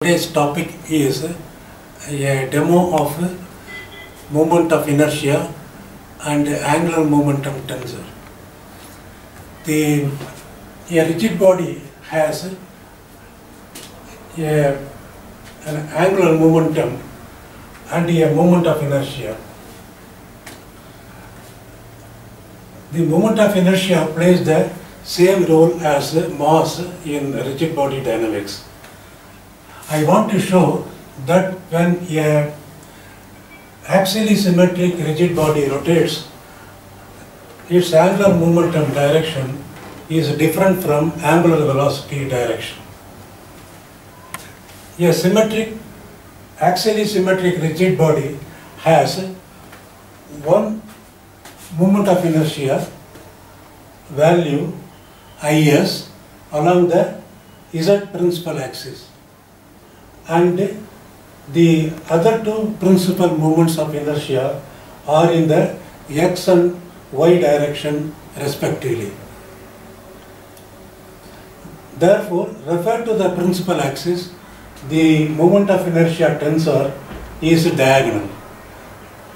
Today's topic is a demo of moment of inertia and angular momentum tensor. A rigid body has an angular momentum and a moment of inertia. The moment of inertia plays the same role as mass in rigid body dynamics. I want to show that when a axially symmetric rigid body rotates, its angular momentum direction is different from angular velocity direction. A axially symmetric rigid body has one moment of inertia value is along the z principal axis, and the other two principal moments of inertia are in the x and y direction respectively. Therefore, referred to the principal axis, the moment of inertia tensor is diagonal.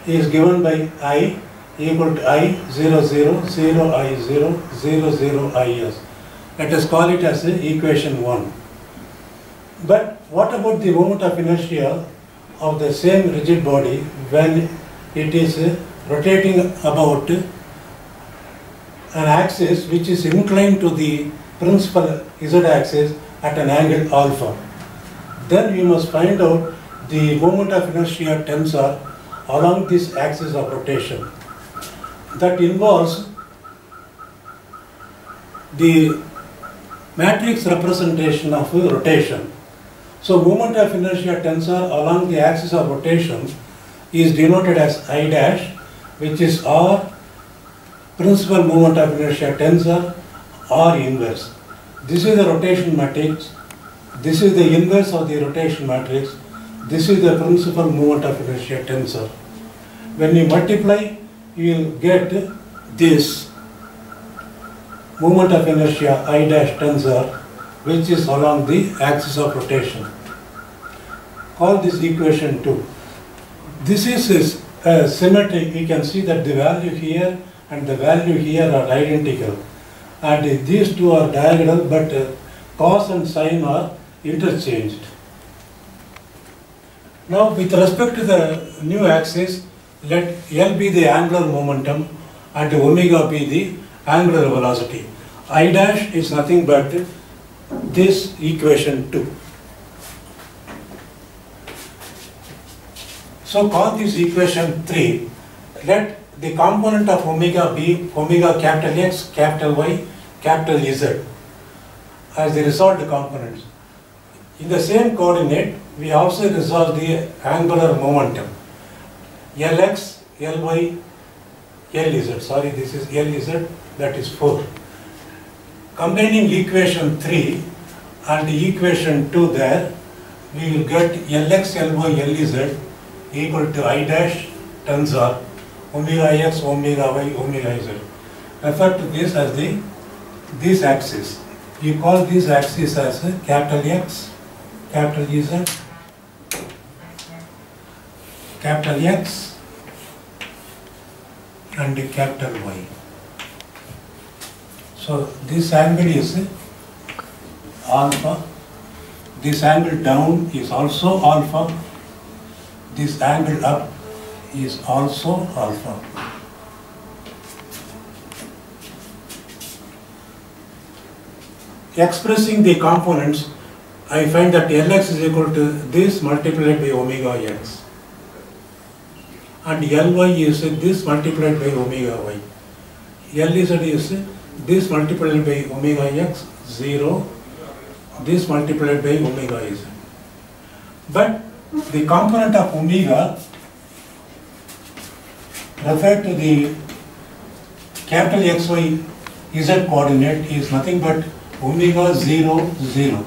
It is given by I equal to I 0 0 0 I 0 0 0 is. Let us call it as equation 1. But what about the moment of inertia of the same rigid body when it is rotating about an axis which is inclined to the principal z-axis at an angle alpha? Then we must find out the moment of inertia tensor along this axis of rotation. That involves the matrix representation of rotation. So moment of inertia tensor along the axis of rotation is denoted as I dash, which is R principal moment of inertia tensor R inverse. This is the rotation matrix. This is the inverse of the rotation matrix. This is the principal moment of inertia tensor. When you multiply, you will get this moment of inertia I dash tensor, which is along the axis of rotation. Call this equation 2. This is symmetric. You can see that the value here and the value here are identical, and these two are diagonal, but cos and sin are interchanged. Now, with respect to the new axis, let L be the angular momentum and omega be the angular velocity. I dash is nothing but this equation 2. So call this equation 3. Let the component of omega be omega capital X, capital Y, capital Z as the resolved components. In the same coordinate, we also resolve the angular momentum. Lx, Ly, Lz. Sorry, this is Lz, that is 4. Combining equation 3 and equation 2 there, we will get Lx, Ly, Lz equal to I dash tensor omega x, omega y, omega z. Refer to this as this axis. You call this axis as capital X, capital Z, capital X and capital Y. So this angle is alpha, this angle down is also alpha, this angle up is also alpha. Expressing the components, I find that Lx is equal to this multiplied by omega x, and Ly is this multiplied by omega y. Lz is this multiplied by omega x 0, this multiplied by omega z. But the component of omega referred to the capital XY Z coordinate is nothing but omega 0 0.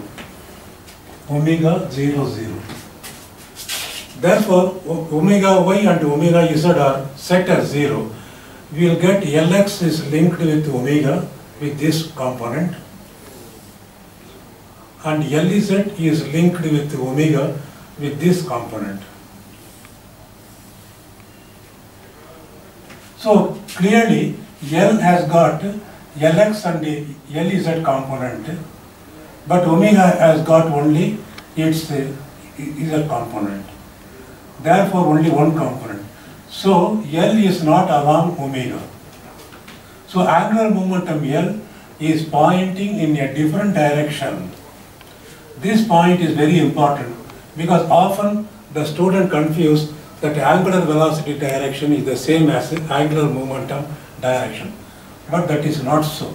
Omega 0 0. Therefore, omega y and omega z are set as 0. We will get Lx is linked with omega with this component, and Lz is linked with omega with this component. So clearly L has got Lx and Lz component, but omega has got only its Z component. Therefore only one component. So L is not along omega. So angular momentum L is pointing in a different direction. This point is very important because often the student confuse that angular velocity direction is the same as angular momentum direction. But that is not so,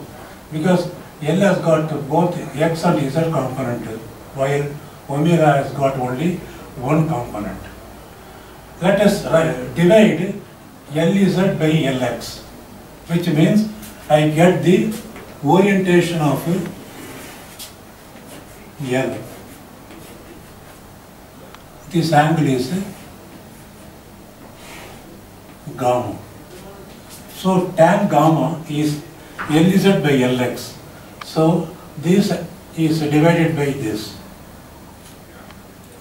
because L has got both X and Z component, while omega has got only one component. Let us divide Lz by Lx, which means I get the orientation of L. This angle is gamma. So tan gamma is Lz by Lx. So this is divided by this.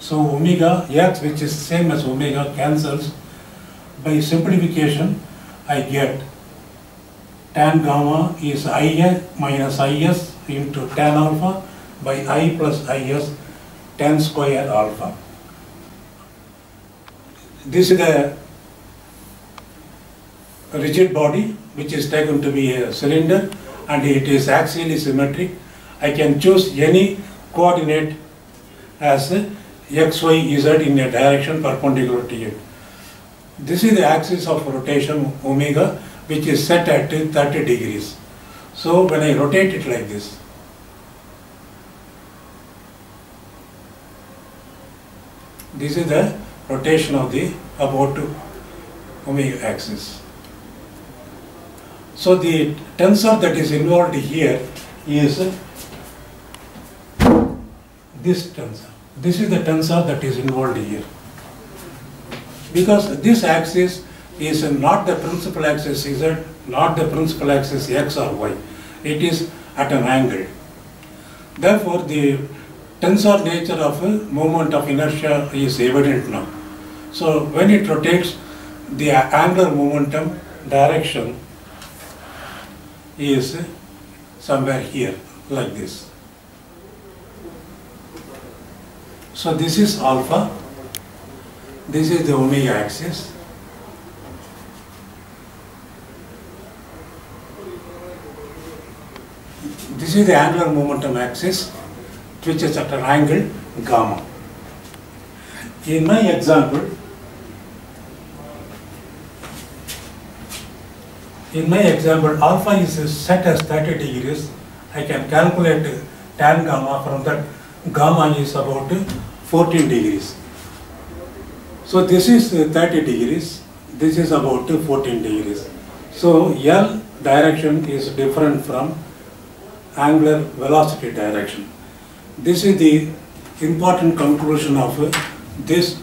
So omega x, which is same as omega, cancels. By simplification, I get tan gamma is I minus Is into tan alpha by I plus Is tan square alpha. This is a rigid body which is taken to be a cylinder and it is axially symmetric. I can choose any coordinate as x, y, z in a direction perpendicular to it. This is the axis of rotation omega, which is set at 30 degrees. So when I rotate it like this, this is the rotation of the about omega axis. So the tensor that is involved here is this tensor. This is the tensor that is involved here. Because this axis is not the principal axis Z, not the principal axis X or Y. It is at an angle. Therefore, the tensor nature of moment of inertia is evident now. So when it rotates, the angular momentum direction is somewhere here, like this. So this is alpha, this is the omega axis. This is the angular momentum axis, which is at an angle gamma. In my example, alpha is set as 30 degrees. I can calculate tan gamma. From that, gamma is about 14 degrees. So this is 30 degrees, this is about 14 degrees. So L direction is different from angular velocity direction. This is the important conclusion of this